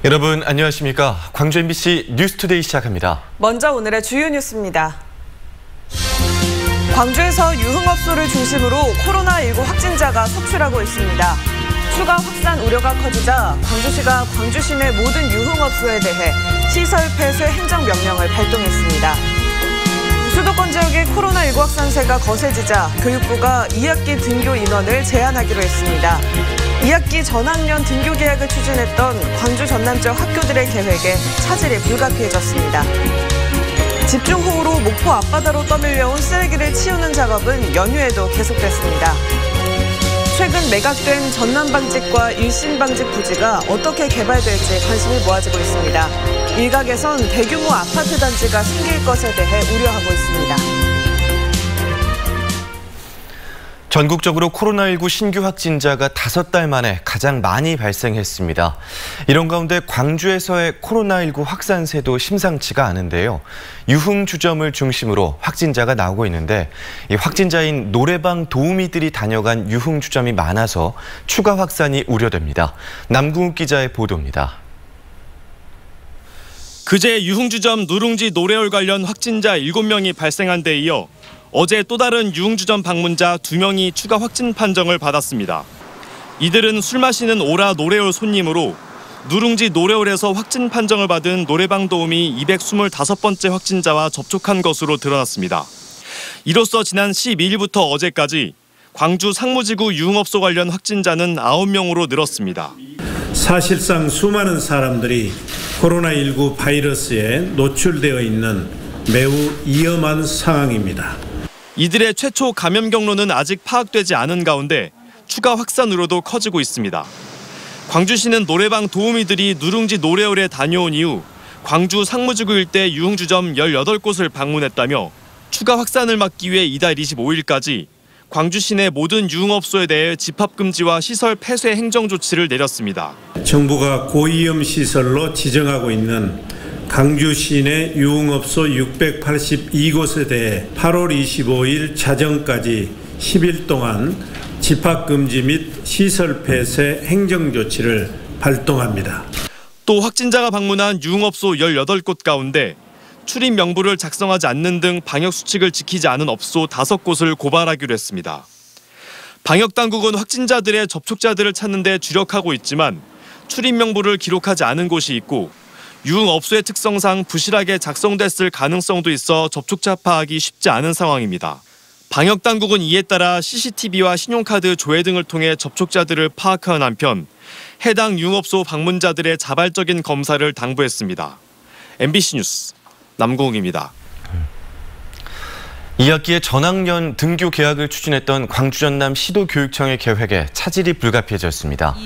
여러분 안녕하십니까? 광주 MBC 뉴스투데이 시작합니다. 먼저 오늘의 주요 뉴스입니다. 광주에서 유흥업소를 중심으로 코로나19 확진자가 속출하고 있습니다. 추가 확산 우려가 커지자 광주시가 광주 시내 모든 유흥업소에 대해 시설 폐쇄 행정명령을 발동했습니다. 수도권 지역의 코로나19 확산세가 거세지자 교육부가 2학기 등교 인원을 제한하기로 했습니다. 2학기 전학년 등교 계약을 추진했던 광주 전남 지역 학교들의 계획에 차질이 불가피해졌습니다. 집중호우로 목포 앞바다로 떠밀려온 쓰레기를 치우는 작업은 연휴에도 계속됐습니다. 최근 매각된 전남방직과 일신방직 부지가 어떻게 개발될지 관심이 모아지고 있습니다. 일각에선 대규모 아파트 단지가 생길 것에 대해 우려하고 있습니다. 전국적으로 코로나19 신규 확진자가 5달 만에 가장 많이 발생했습니다. 이런 가운데 광주에서의 코로나19 확산세도 심상치가 않은데요. 유흥주점을 중심으로 확진자가 나오고 있는데 이 확진자인 노래방 도우미들이 다녀간 유흥주점이 많아서 추가 확산이 우려됩니다. 남궁욱 기자의 보도입니다. 그제 유흥주점 누룽지 노래홀 관련 확진자 7명이 발생한 데 이어 어제 또 다른 유흥주점 방문자 2명이 추가 확진 판정을 받았습니다. 이들은 술 마시는 오라 노래홀 손님으로 누룽지 노래홀에서 확진 판정을 받은 노래방 도우미 225번째 확진자와 접촉한 것으로 드러났습니다. 이로써 지난 12일부터 어제까지 광주 상무지구 유흥업소 관련 확진자는 9명으로 늘었습니다. 사실상 수많은 사람들이 코로나19 바이러스에 노출되어 있는 매우 위험한 상황입니다. 이들의 최초 감염 경로는 아직 파악되지 않은 가운데 추가 확산 우려도 커지고 있습니다. 광주시는 노래방 도우미들이 누룽지 노래홀에 다녀온 이후 광주 상무지구 일대 유흥주점 18곳을 방문했다며 추가 확산을 막기 위해 이달 25일까지 광주 시내 모든 유흥업소에 대해 집합금지와 시설 폐쇄 행정 조치를 내렸습니다. 정부가 고위험 시설로 지정하고 있는 광주 시내 유흥업소 682곳에 대해 8월 25일 자정까지 10일 동안 집합금지 및 시설 폐쇄 행정조치를 발동합니다. 또 확진자가 방문한 유흥업소 18곳 가운데 출입 명부를 작성하지 않는 등 방역수칙을 지키지 않은 업소 5곳을 고발하기로 했습니다. 방역당국은 확진자들의 접촉자들을 찾는 데 주력하고 있지만 출입 명부를 기록하지 않은 곳이 있고 유흥업소의 특성상 부실하게 작성됐을 가능성도 있어 접촉자 파악이 쉽지 않은 상황입니다. 방역당국은 이에 따라 CCTV와 신용카드 조회 등을 통해 접촉자들을 파악하는 한편 해당 유흥업소 방문자들의 자발적인 검사를 당부했습니다. MBC 뉴스 남궁욱입니다. 2학기에 전학년 등교 계약을 추진했던 광주 전남 시도교육청의 계획에 차질이 불가피해졌습니다.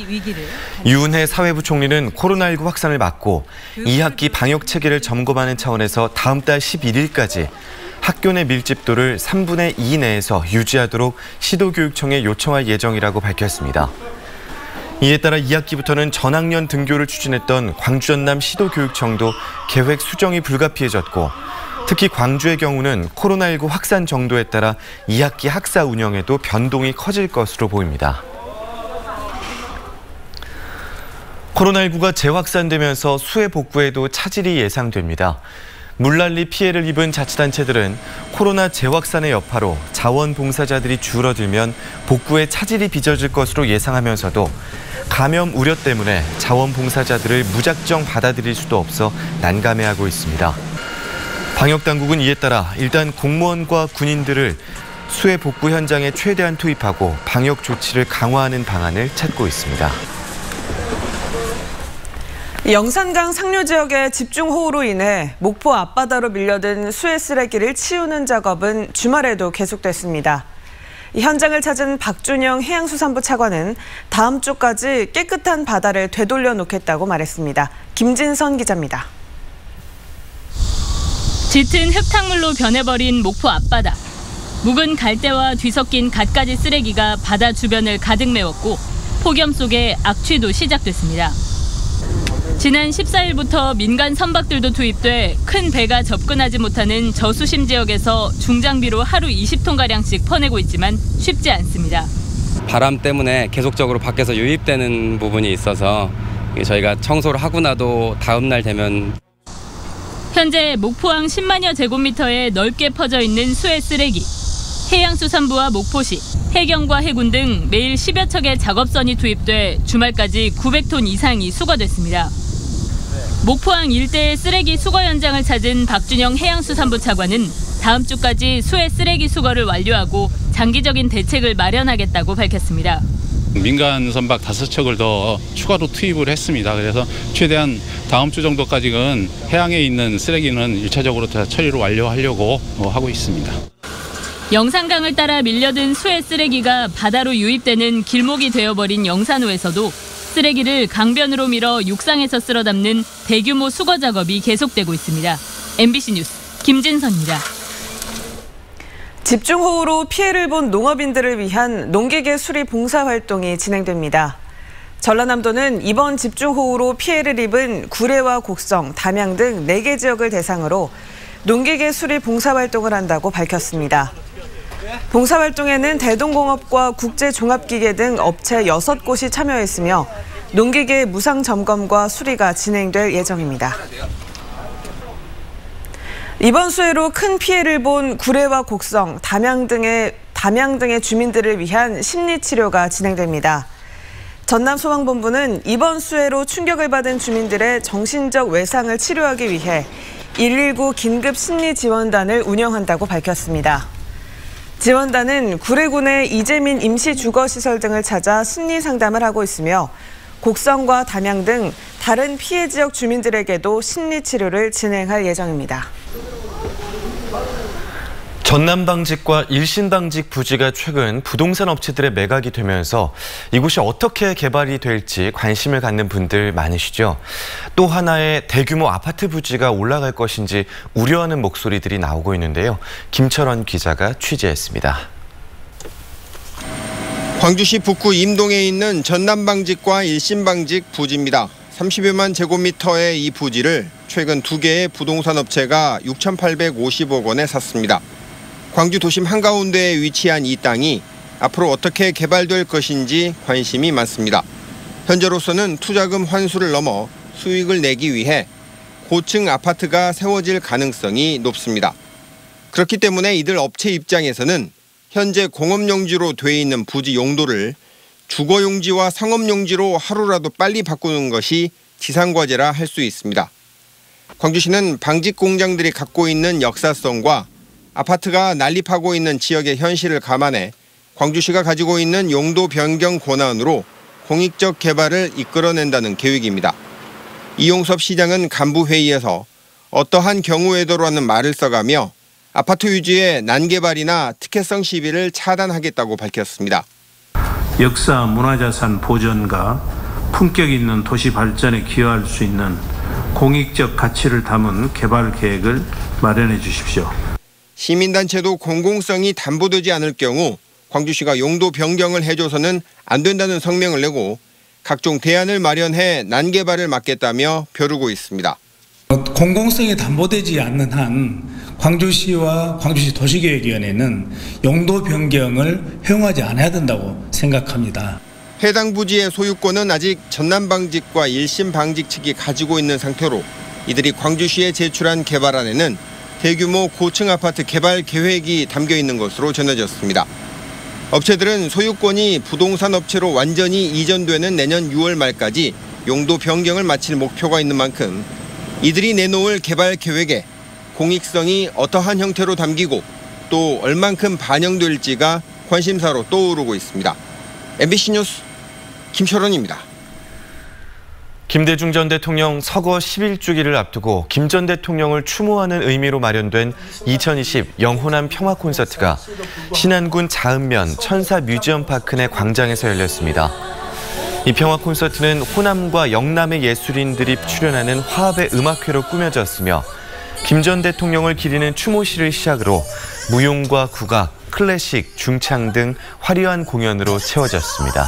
유은혜 사회부 총리는 코로나19 확산을 막고 2학기 방역 체계를 점검하는 차원에서 다음 달 11일까지 학교 내 밀집도를 3분의 2 내에서 유지하도록 시도교육청에 요청할 예정이라고 밝혔습니다. 이에 따라 2학기부터는 전학년 등교를 추진했던 광주 전남 시도교육청도 계획 수정이 불가피해졌고 특히 광주의 경우는 코로나19 확산 정도에 따라 2학기 학사 운영에도 변동이 커질 것으로 보입니다. 코로나19가 재확산되면서 수해 복구에도 차질이 예상됩니다. 물난리 피해를 입은 자치단체들은 코로나 재확산의 여파로 자원봉사자들이 줄어들면 복구에 차질이 빚어질 것으로 예상하면서도 감염 우려 때문에 자원봉사자들을 무작정 받아들일 수도 없어 난감해하고 있습니다. 방역당국은 이에 따라 일단 공무원과 군인들을 수해 복구 현장에 최대한 투입하고 방역 조치를 강화하는 방안을 찾고 있습니다. 영산강 상류 지역의 집중호우로 인해 목포 앞바다로 밀려든 수해 쓰레기를 치우는 작업은 주말에도 계속됐습니다. 이 현장을 찾은 박준영 해양수산부 차관은 다음 주까지 깨끗한 바다를 되돌려 놓겠다고 말했습니다. 김진선 기자입니다. 짙은 흙탕물로 변해버린 목포 앞바다. 묵은 갈대와 뒤섞인 갖가지 쓰레기가 바다 주변을 가득 메웠고 폭염 속에 악취도 시작됐습니다. 지난 14일부터 민간 선박들도 투입돼 큰 배가 접근하지 못하는 저수심 지역에서 중장비로 하루 20톤가량씩 퍼내고 있지만 쉽지 않습니다. 바람 때문에 계속적으로 밖에서 유입되는 부분이 있어서 저희가 청소를 하고 나도 다음 날 되면 현재 목포항 10만여 제곱미터에 넓게 퍼져 있는 수해 쓰레기. 해양수산부와 목포시, 해경과 해군 등 매일 10여 척의 작업선이 투입돼 주말까지 900톤 이상이 수거됐습니다. 목포항 일대의 쓰레기 수거 현장을 찾은 박준영 해양수산부 차관은 다음 주까지 수해 쓰레기 수거를 완료하고 장기적인 대책을 마련하겠다고 밝혔습니다. 민간 선박 5척을 더 추가로 투입을 했습니다. 그래서 최대한 다음 주 정도까지는 해양에 있는 쓰레기는 1차적으로 다 처리를 완료하려고 하고 있습니다. 영산강을 따라 밀려든 수해 쓰레기가 바다로 유입되는 길목이 되어버린 영산호에서도 쓰레기를 강변으로 밀어 육상에서 쓸어 담는 대규모 수거 작업이 계속되고 있습니다. MBC 뉴스 김진선입니다. 집중호우로 피해를 본 농업인들을 위한 농기계 수리 봉사 활동이 진행됩니다. 전라남도는 이번 집중호우로 피해를 입은 구례와 곡성, 담양 등 4개 지역을 대상으로 농기계 수리 봉사 활동을 한다고 밝혔습니다. 봉사활동에는 대동공업과 국제종합기계 등 업체 6곳이 참여했으며 농기계 무상 점검과 수리가 진행될 예정입니다. 이번 수해로 큰 피해를 본 구례와 곡성, 담양 등의 주민들을 위한 심리치료가 진행됩니다. 전남소방본부는 이번 수해로 충격을 받은 주민들의 정신적 외상을 치료하기 위해 119 긴급심리지원단을 운영한다고 밝혔습니다. 지원단은 구례군의 이재민 임시주거시설 등을 찾아 심리상담을 하고 있으며 곡성과 담양 등 다른 피해 지역 주민들에게도 심리치료를 진행할 예정입니다. 전남방직과 일신방직 부지가 최근 부동산 업체들의 매각이 되면서 이곳이 어떻게 개발이 될지 관심을 갖는 분들 많으시죠. 또 하나의 대규모 아파트 부지가 올라갈 것인지 우려하는 목소리들이 나오고 있는데요. 김철원 기자가 취재했습니다. 광주시 북구 임동에 있는 전남방직과 일신방직 부지입니다. 30여만 제곱미터의 이 부지를 최근 2개의 부동산 업체가 6,850억 원에 샀습니다. 광주 도심 한가운데에 위치한 이 땅이 앞으로 어떻게 개발될 것인지 관심이 많습니다. 현재로서는 투자금 환수를 넘어 수익을 내기 위해 고층 아파트가 세워질 가능성이 높습니다. 그렇기 때문에 이들 업체 입장에서는 현재 공업용지로 돼 있는 부지 용도를 주거용지와 상업용지로 하루라도 빨리 바꾸는 것이 지상과제라 할 수 있습니다. 광주시는 방직 공장들이 갖고 있는 역사성과 아파트가 난립하고 있는 지역의 현실을 감안해 광주시가 가지고 있는 용도 변경 권한으로 공익적 개발을 이끌어낸다는 계획입니다. 이용섭 시장은 간부회의에서 어떠한 경우에도라는 말을 써가며 아파트 유지의 난개발이나 특혜성 시비를 차단하겠다고 밝혔습니다. 역사 문화자산 보존과 품격 있는 도시 발전에 기여할 수 있는 공익적 가치를 담은 개발 계획을 마련해 주십시오. 시민단체도 공공성이 담보되지 않을 경우 광주시가 용도 변경을 해줘서는 안 된다는 성명을 내고 각종 대안을 마련해 난개발을 막겠다며 벼르고 있습니다. 공공성이 담보되지 않는 한 광주시와 광주시 도시계획위원회는 용도 변경을 허용하지 않아야 된다고 생각합니다. 해당 부지의 소유권은 아직 전남방직과 일신방직 측이 가지고 있는 상태로 이들이 광주시에 제출한 개발안에는 대규모 고층 아파트 개발 계획이 담겨 있는 것으로 전해졌습니다. 업체들은 소유권이 부동산 업체로 완전히 이전되는 내년 6월 말까지 용도 변경을 마칠 목표가 있는 만큼 이들이 내놓을 개발 계획에 공익성이 어떠한 형태로 담기고 또 얼만큼 반영될지가 관심사로 떠오르고 있습니다. MBC 뉴스 김철원입니다. 김대중 전 대통령 서거 11주기를 앞두고 김 전 대통령을 추모하는 의미로 마련된 2020 영호남 평화 콘서트가 신안군 자읍면 천사 뮤지엄 파크 내 광장에서 열렸습니다. 이 평화 콘서트는 호남과 영남의 예술인들이 출연하는 화합의 음악회로 꾸며졌으며 김 전 대통령을 기리는 추모시를 시작으로 무용과 국악, 클래식, 중창 등 화려한 공연으로 채워졌습니다.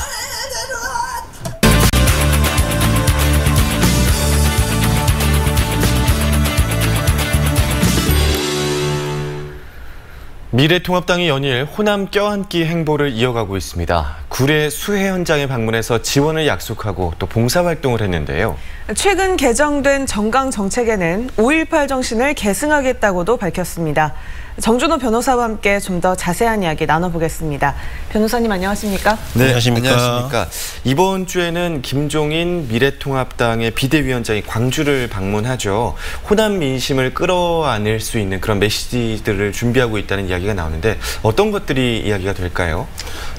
미래통합당이 연일 호남 껴안기 행보를 이어가고 있습니다. 구례 수해 현장에 방문해서 지원을 약속하고 또 봉사활동을 했는데요. 최근 개정된 정강 정책에는 5.18 정신을 계승하겠다고도 밝혔습니다. 정준호 변호사와 함께 좀 더 자세한 이야기 나눠보겠습니다. 변호사님 안녕하십니까? 네, 안녕하십니까. 이번 주에는 김종인 미래통합당의 비대위원장이 광주를 방문하죠. 호남 민심을 끌어안을 수 있는 그런 메시지들을 준비하고 있다는 이야기가 나오는데 어떤 것들이 이야기가 될까요?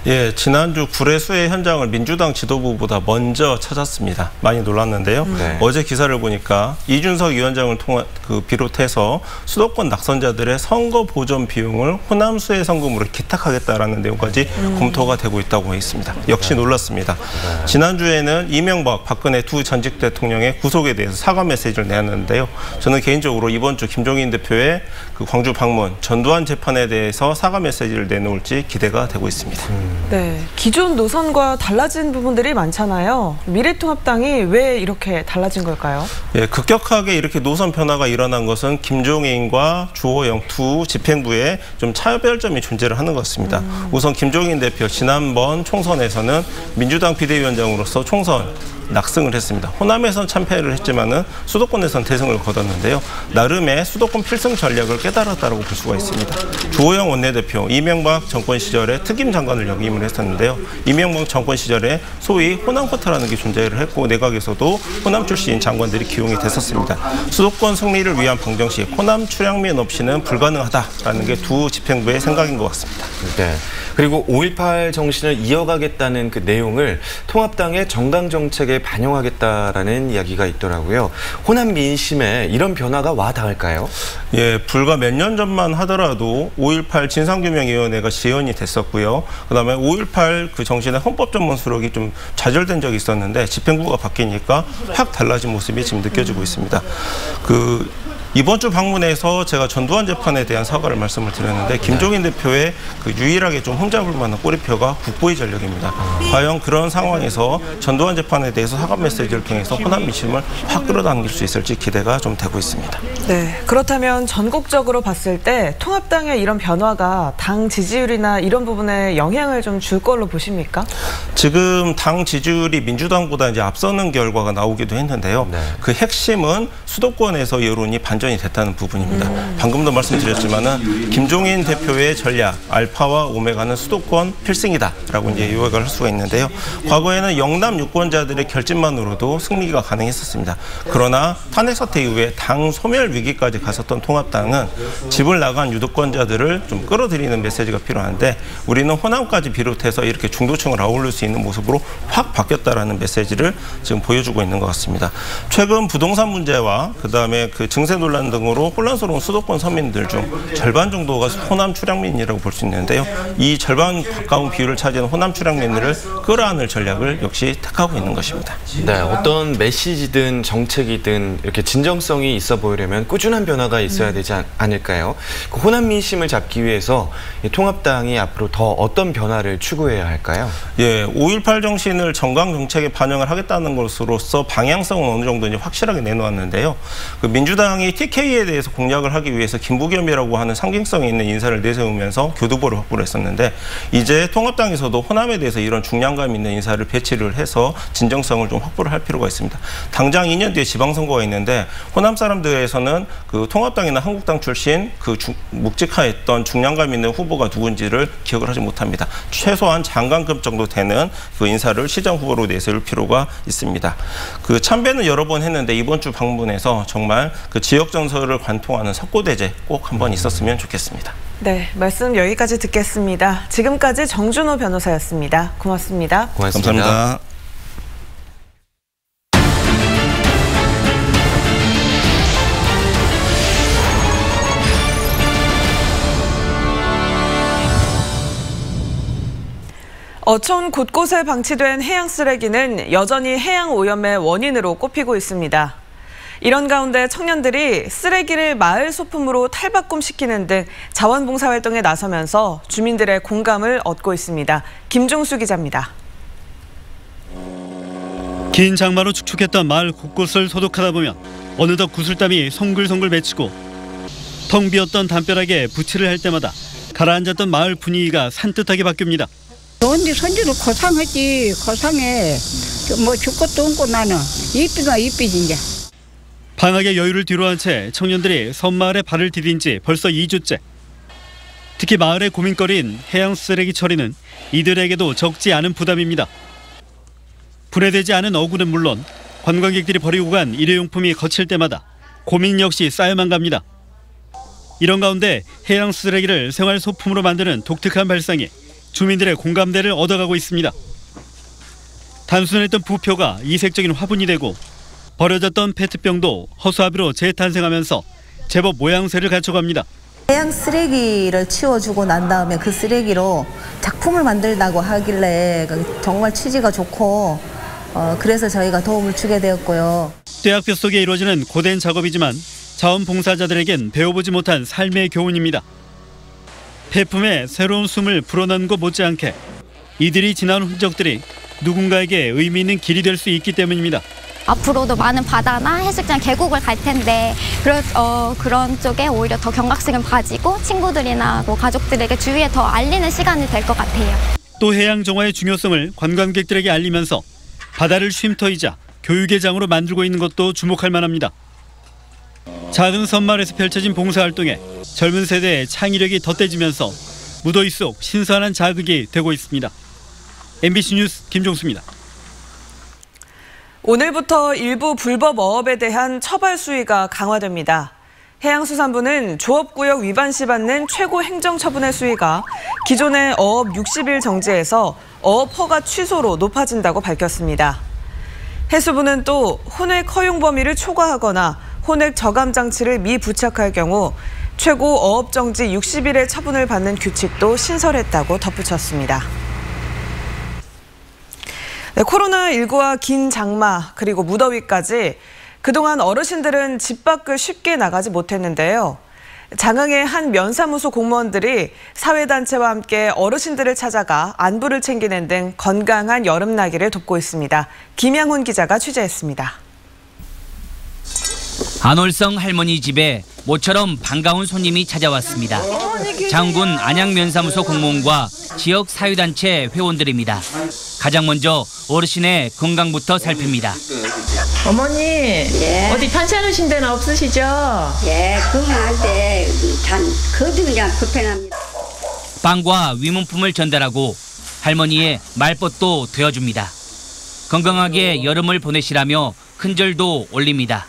예, 지난주 구례 수해 현장을 민주당 지도부보다 먼저 찾았습니다. 많이 놀랐는데요. 어제 기사를 보니까 이준석 위원장을 비롯해서 수도권 낙선자들의 선거 보전 비용을 호남 수해 성금으로 기탁하겠다라는 내용까지 검토가 되고 있다고 했습니다. 역시 놀랐습니다. 지난주에는 이명박, 박근혜 두 전직 대통령의 구속에 대해서 사과 메시지를 내놨는데요. 저는 개인적으로 이번 주 김종인 대표의 그 광주 방문, 전두환 재판에 대해서 사과 메시지를 내놓을지 기대가 되고 있습니다. 네, 기존 노선과 달라진 부분들이 많잖아요. 미래통합당이 왜 이렇게 달라진 걸까요? 예, 급격하게 이렇게 노선 변화가 일어난 것은 김종인과 주호영 두 집행부에 좀 차별점이 존재를 하는 것 같습니다. 우선 김종인 대표 지난번 총선에서는 민주당 비대위원장으로서 총선 낙승을 했습니다. 호남에선 참패를 했지만은 수도권에선 대승을 거뒀는데요. 나름의 수도권 필승 전략을 깨달았다고 볼 수가 있습니다. 주호영 원내대표, 이명박 정권 시절에 특임 장관을 역임을 했었는데요. 이명박 정권 시절에 소위 호남 쿼터라는 게 존재를 했고 내각에서도 호남 출신 장관들이 기용이 됐었습니다. 수도권 승리를 위한 방정식, 호남 출향민 없이는 불가능하다라는 게 두 집행부의 생각인 것 같습니다. 네. 그리고 5.18 정신을 이어가겠다는 그 내용을 통합당의 정강 정책에 반영하겠다라는 이야기가 있더라고요. 호남 민심에 이런 변화가 와 닿을까요? 예, 불과 몇 년 전만 하더라도 5.18 진상규명위원회가 지연이 됐었고요. 그다음에 5.18 그 정신의 헌법전문 수록이 좀 좌절된 적이 있었는데 집행부가 바뀌니까 확 달라진 모습이 지금 느껴지고 있습니다. 이번 주 방문에서 제가 전두환 재판에 대한 사과를 말씀을 드렸는데 김종인 대표의 그 유일하게 좀 흠잡을 만한 꼬리표가 국보의 전력입니다. 과연 그런 상황에서 전두환 재판에 대해서 사과 메시지를 통해서 호남 민심을 확 끌어당길 수 있을지 기대가 좀 되고 있습니다. 네, 그렇다면 전국적으로 봤을 때 통합당의 이런 변화가 당 지지율이나 이런 부분에 영향을 좀 줄 걸로 보십니까? 지금 당 지지율이 민주당보다 이제 앞서는 결과가 나오기도 했는데요. 그 핵심은 수도권에서 여론이 반전이 됐다는 부분입니다. 방금도 말씀드렸지만은 김종인 대표의 전략 알파와 오메가는 수도권 필승이다라고 이제 요약을 할 수가 있는데요. 과거에는 영남 유권자들의 결집만으로도 승리가 가능했었습니다. 그러나 탄핵 사태 이후에 당 소멸 위기까지 갔었던 통합당은 집을 나간 유도권자들을 좀 끌어들이는 메시지가 필요한데 우리는 호남까지 비롯해서 이렇게 중도층을 아울릴 수 있는 모습으로 확 바뀌었다라는 메시지를 지금 보여주고 있는 것 같습니다. 최근 부동산 문제와 그다음에 그 증세 논란 등으로 혼란스러운 수도권 서민들 중 절반 정도가 호남 출향민이라고 볼 수 있는데요. 이 절반 가까운 비율을 차지하는 호남 출향민들을 끌어안을 전략을 역시 택하고 있는 것입니다. 네, 어떤 메시지든 정책이든 이렇게 진정성이 있어 보이려면 꾸준한 변화가 있어야 되지 않을까요? 그 호남 민심을 잡기 위해서 통합당이 앞으로 더 어떤 변화를 추구해야 할까요? 예, 5.18 정신을 정강 정책에 반영을 하겠다는 것으로서 방향성은 어느 정도 이제 확실하게 내놓았는데요. 그 민주당이 TK에 대해서 공략을 하기 위해서 김부겸이라고 하는 상징성이 있는 인사를 내세우면서 교두보를 확보를 했었는데 이제 통합당에서도 호남에 대해서 이런 중량감 있는 인사를 배치를 해서 진정성을 좀 확보를 할 필요가 있습니다. 당장 2년 뒤에 지방선거가 있는데 호남 사람들에서는 그 통합당이나 한국당 출신 그 묵직했던 중량감 있는 후보가 누군지를 기억을 하지 못합니다. 최소한 장관급 정도 되는 그 인사를 시장 후보로 내세울 필요가 있습니다. 그 참배는 여러 번 했는데 이번 주 방문해서 정말 그 지역 정서를 관통하는 석고대제 꼭 한번 있었으면 좋겠습니다. 네, 말씀 여기까지 듣겠습니다. 지금까지 정준호 변호사였습니다. 고맙습니다. 고맙습니다. 감사합니다. 어촌 곳곳에 방치된 해양 쓰레기는 여전히 해양 오염의 원인으로 꼽히고 있습니다. 이런 가운데 청년들이 쓰레기를 마을 소품으로 탈바꿈시키는 등 자원봉사 활동에 나서면서 주민들의 공감을 얻고 있습니다. 김종수 기자입니다. 긴 장마로 축축했던 마을 곳곳을 소독하다 보면 어느덧 구슬땀이 송글송글 맺히고 텅 비었던 담벼락에 붓칠을 할 때마다 가라앉았던 마을 분위기가 산뜻하게 바뀝니다. 언니 손주도 고상하지. 고상해. 뭐 줄 것도 없고 나는. 이쁘다 이쁘지 이제. 방학의 여유를 뒤로한 채 청년들이 섬마을에 발을 디딘 지 벌써 2주째. 특히 마을의 고민거리인 해양 쓰레기 처리는 이들에게도 적지 않은 부담입니다. 분해되지 않은 어구는 물론 관광객들이 버리고 간 일회용품이 거칠 때마다 고민 역시 쌓여만 갑니다. 이런 가운데 해양 쓰레기를 생활 소품으로 만드는 독특한 발상이 주민들의 공감대를 얻어가고 있습니다. 단순했던 부표가 이색적인 화분이 되고 버려졌던 페트병도 허수아비로 재탄생하면서 제법 모양새를 갖춰갑니다. 해양 쓰레기를 치워주고 난 다음에 그 쓰레기로 작품을 만들다고 하길래 정말 취지가 좋고 그래서 저희가 도움을 주게 되었고요. 떼학볕 속에 이루어지는 고된 작업이지만 자원봉사자들에겐 배워보지 못한 삶의 교훈입니다. 폐품에 새로운 숨을 불어넣는 것 못지않게 이들이 지나온 흔적들이 누군가에게 의미 있는 길이 될 수 있기 때문입니다. 앞으로도 많은 바다나 해수욕장, 계곡을 갈 텐데 그런 쪽에 오히려 더 경각심을 가지고 친구들이나 뭐 가족들에게 주위에 더 알리는 시간이 될 것 같아요. 또 해양 정화의 중요성을 관광객들에게 알리면서 바다를 쉼터이자 교육의 장으로 만들고 있는 것도 주목할 만합니다. 작은 섬마을에서 펼쳐진 봉사활동에 젊은 세대의 창의력이 덧대지면서 무더위 속 신선한 자극이 되고 있습니다. MBC 뉴스 김종수입니다. 오늘부터 일부 불법 어업에 대한 처벌 수위가 강화됩니다. 해양수산부는 조업구역 위반 시 받는 최고 행정처분의 수위가 기존의 어업 60일 정지에서 어업 허가 취소로 높아진다고 밝혔습니다. 해수부는 또 혼액 허용 범위를 초과하거나 혼액 저감 장치를 미부착할 경우 최고 어업 정지 60일의 처분을 받는 규칙도 신설했다고 덧붙였습니다. 네, 코로나19와 긴 장마 그리고 무더위까지 그동안 어르신들은 집 밖을 쉽게 나가지 못했는데요. 장흥의 한 면사무소 공무원들이 사회단체와 함께 어르신들을 찾아가 안부를 챙기는 등 건강한 여름나기를 돕고 있습니다. 김양훈 기자가 취재했습니다. 안월성 할머니 집에 모처럼 반가운 손님이 찾아왔습니다. 장군 안양면사무소 공무원과 지역 사회단체 회원들입니다. 가장 먼저 어르신의 건강부터 살핍니다. 어머니, 예. 어디 편찮으신 데는 없으시죠? 예, 그만 때 거두 그냥 불편합니다. 빵과 위문품을 전달하고 할머니의 말벗도 되어줍니다. 건강하게 여름을 보내시라며 큰절도 올립니다.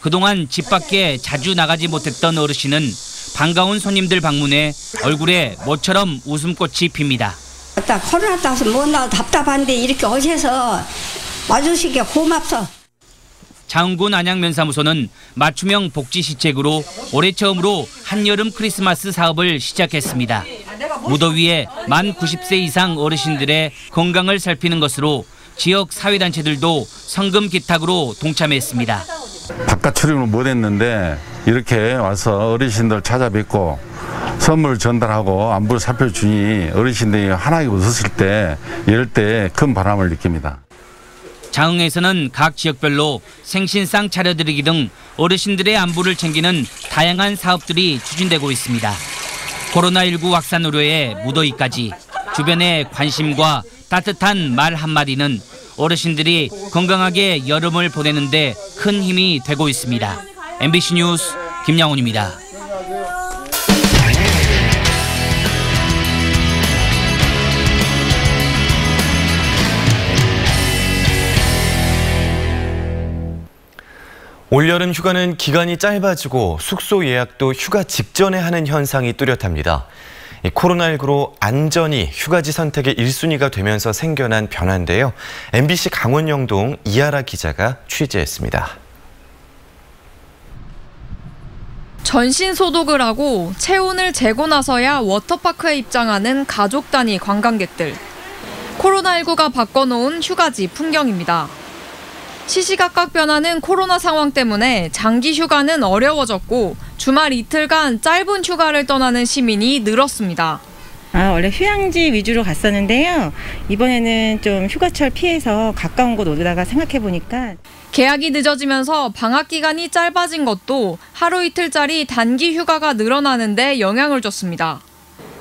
그동안 집 밖에 자주 나가지 못했던 어르신은 반가운 손님들 방문에 얼굴에 모처럼 웃음꽃이 핍니다. 코로나 따서 못 나와 답답한데 이렇게 오셔서 와주시게 고맙소. 장군 안양면사무소는 맞춤형 복지 시책으로 올해 처음으로 한여름 크리스마스 사업을 시작했습니다. 무더위에 만 90세 이상 어르신들의 건강을 살피는 것으로 지역 사회단체들도 성금 기탁으로 동참했습니다. 바깥 출입을 못했는데 이렇게 와서 어르신들 찾아뵙고 선물 전달하고 안부를 살펴주니 어르신들이 환하게 웃었을 때 이럴 때 큰 바람을 느낍니다. 장흥에서는 각 지역별로 생신상 차려드리기 등 어르신들의 안부를 챙기는 다양한 사업들이 추진되고 있습니다. 코로나19 확산 우려에 무더위까지 주변의 관심과 따뜻한 말 한마디는 어르신들이 건강하게 여름을 보내는 데 큰 힘이 되고 있습니다. MBC 뉴스 김양훈입니다. 올여름 휴가는 기간이 짧아지고 숙소 예약도 휴가 직전에 하는 현상이 뚜렷합니다. 코로나19로 안전이 휴가지 선택의 1순위가 되면서 생겨난 변화인데요. MBC 강원 영동 이하라 기자가 취재했습니다. 전신 소독을 하고 체온을 재고 나서야 워터파크에 입장하는 가족 단위 관광객들. 코로나19가 바꿔놓은 휴가지 풍경입니다. 시시각각 변하는 코로나 상황 때문에 장기 휴가는 어려워졌고 주말 이틀간 짧은 휴가를 떠나는 시민이 늘었습니다. 원래 휴양지 위주로 갔었는데요. 이번에는 좀 휴가철 피해서 가까운 곳 오다가 생각해보니까 계약이 늦어지면서 방학 기간이 짧아진 것도 하루 이틀짜리 단기 휴가가 늘어나는 데 영향을 줬습니다.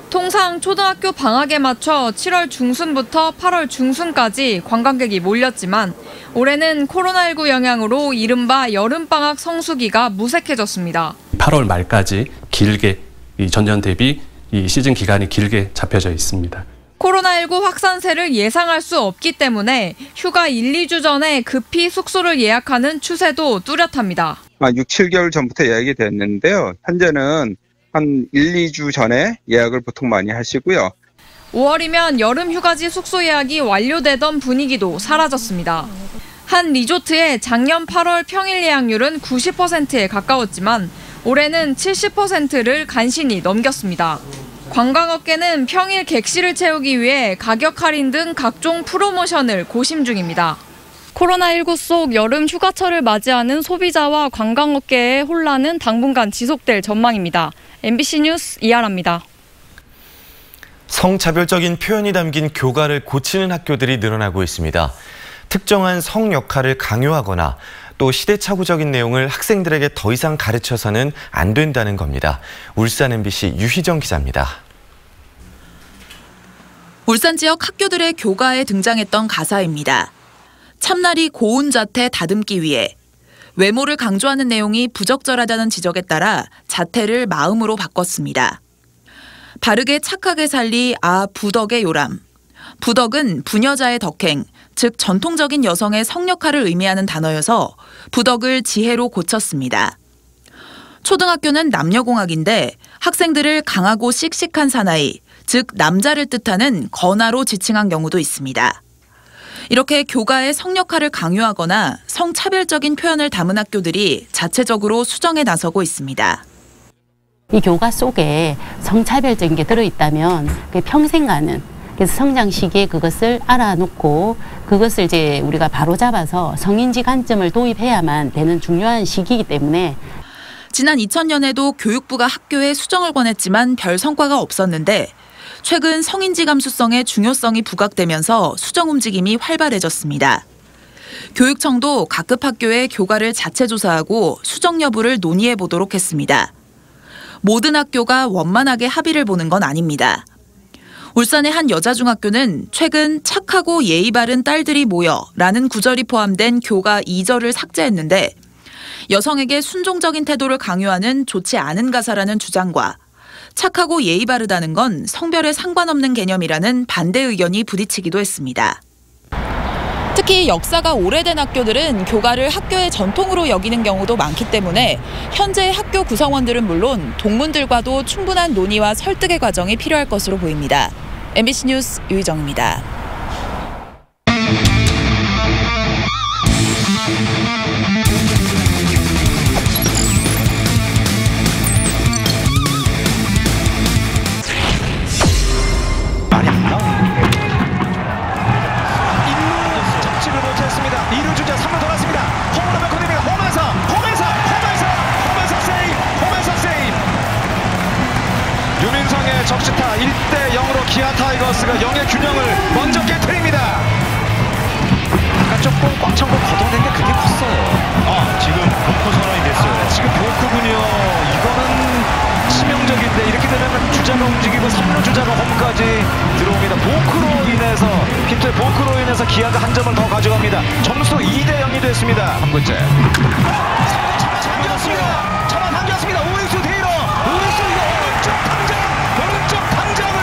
통상 초등학교 방학에 맞춰 7월 중순부터 8월 중순까지 관광객이 몰렸지만 올해는 코로나19 영향으로 이른바 여름방학 성수기가 무색해졌습니다. 8월 말까지 길게 이 전년 대비 이 시즌 기간이 길게 잡혀져 있습니다. 코로나19 확산세를 예상할 수 없기 때문에 휴가 1, 2주 전에 급히 숙소를 예약하는 추세도 뚜렷합니다. 6, 7개월 전부터 예약이 됐는데요. 현재는 한 1, 2주 전에 예약을 보통 많이 하시고요. 5월이면 여름 휴가지 숙소 예약이 완료되던 분위기도 사라졌습니다. 한 리조트의 작년 8월 평일 예약률은 90%에 가까웠지만 올해는 70%를 간신히 넘겼습니다. 관광업계는 평일 객실을 채우기 위해 가격 할인 등 각종 프로모션을 고심 중입니다. 코로나19 속 여름 휴가철을 맞이하는 소비자와 관광업계의 혼란은 당분간 지속될 전망입니다. MBC 뉴스 이하라입니다. 성차별적인 표현이 담긴 교과를 고치는 학교들이 늘어나고 있습니다. 특정한 성 역할을 강요하거나 또 시대착오적인 내용을 학생들에게 더 이상 가르쳐서는 안 된다는 겁니다. 울산 MBC 유희정 기자입니다. 울산 지역 학교들의 교과에 등장했던 가사입니다. 참나리 고운 자태 다듬기 위해 외모를 강조하는 내용이 부적절하다는 지적에 따라 자태를 마음으로 바꿨습니다. 바르게 착하게 살리 부덕의 요람. 부덕은 부녀자의 덕행, 즉 전통적인 여성의 성역할을 의미하는 단어여서 부덕을 지혜로 고쳤습니다. 초등학교는 남녀공학인데 학생들을 강하고 씩씩한 사나이, 즉 남자를 뜻하는 건아로 지칭한 경우도 있습니다. 이렇게 교과에 성역할을 강요하거나 성차별적인 표현을 담은 학교들이 자체적으로 수정에 나서고 있습니다. 이 교과 속에 성차별적인 게 들어있다면 그게 평생 가는, 그래서 성장 시기에 그것을 알아놓고 그것을 이제 우리가 바로잡아서 성인지 관점을 도입해야만 되는 중요한 시기이기 때문에 지난 2000년에도 교육부가 학교에 수정을 권했지만 별 성과가 없었는데 최근 성인지 감수성의 중요성이 부각되면서 수정 움직임이 활발해졌습니다. 교육청도 각급 학교의 교과를 자체 조사하고 수정 여부를 논의해 보도록 했습니다. 모든 학교가 원만하게 합의를 보는 건 아닙니다. 울산의 한 여자중학교는 최근 착하고 예의 바른 딸들이 모여라는 구절이 포함된 교과 2절을 삭제했는데 여성에게 순종적인 태도를 강요하는 좋지 않은 가사라는 주장과 착하고 예의 바르다는 건 성별에 상관없는 개념이라는 반대 의견이 부딪히기도 했습니다. 특히 역사가 오래된 학교들은 교과를 학교의 전통으로 여기는 경우도 많기 때문에 현재 학교 구성원들은 물론 동문들과도 충분한 논의와 설득의 과정이 필요할 것으로 보입니다. MBC 뉴스 유희정입니다. 적시타 1대 0으로 기아 타이거스가 영의 균형을 먼저 깨트립니다. 아까 조금 꽉 찬 거 걷어낸 게 그게 컸어요. 지금 보크 선언이 됐어요. 지금 보크군요. 이거는 치명적인데 이렇게 되면 주자가 움직이고 3루 주자가 홈까지 들어옵니다. 보크로 인해서 히트의 보크로 인해서 기아가 한 점을 더 가져갑니다. 점수 2대 0이 됐습니다. 3구째. 잡아당겼습니다. 잡아당겼습니다. 오익수 뒤로. 오익수 오른쪽 당장. 오른쪽 당장을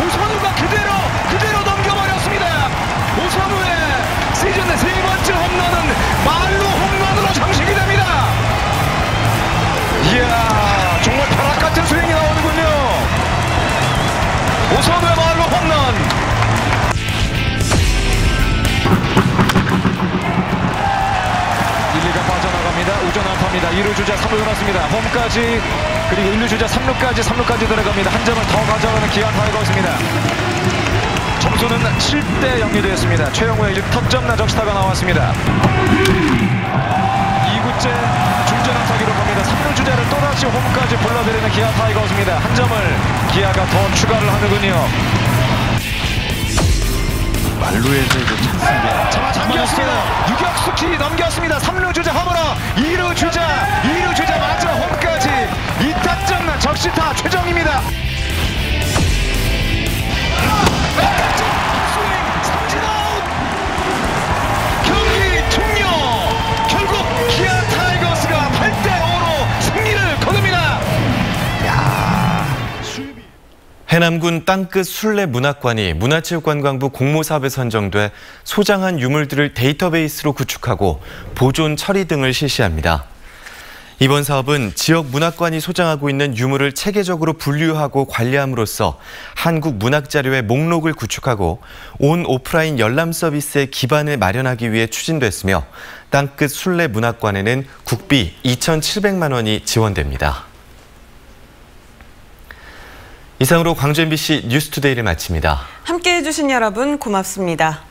오선우가 그대로 넘겨버렸습니다. 오선우의 시즌 내 3번째 홈런은 말로 홈런으로 장식이 됩니다. 이야, 정말 벼락 같은 스윙이 나오는군요. 오선우의 말로 홈런. 1루가 빠져나갑니다. 우전 안타입니다. 2루 주자 3루 났습니다. 홈까지 그리고 1루 주자 3루까지 들어갑니다. 한 점을 더 가져가는 기아 타이거스입니다. 점수는 7대 0이 되었습니다. 최영우의 1타점 나적시타가 나왔습니다. 2구째 중전 안타 기록합니다. 3루 주자를 또다시 홈까지 불러들이는 기아 타이거스입니다. 한 점을 기아가 더 추가를 하는군요. 말루에서도 찬스입니다. 잡아당겼습니다. 유격수키 넘겼습니다. 3루 주자 홈으로 2루 주자 맞아 홈까지 2타점 적시타 최정입니다. 해남군 땅끝 순례문학관이 문화체육관광부 공모사업에 선정돼 소장한 유물들을 데이터베이스로 구축하고 보존 처리 등을 실시합니다. 이번 사업은 지역 문학관이 소장하고 있는 유물을 체계적으로 분류하고 관리함으로써 한국 문학자료의 목록을 구축하고 온 오프라인 열람 서비스의 기반을 마련하기 위해 추진됐으며 땅끝 순례문학관에는 국비 2,700만 원이 지원됩니다. 이상으로 광주 MBC 뉴스투데이를 마칩니다. 함께해 주신 여러분 고맙습니다.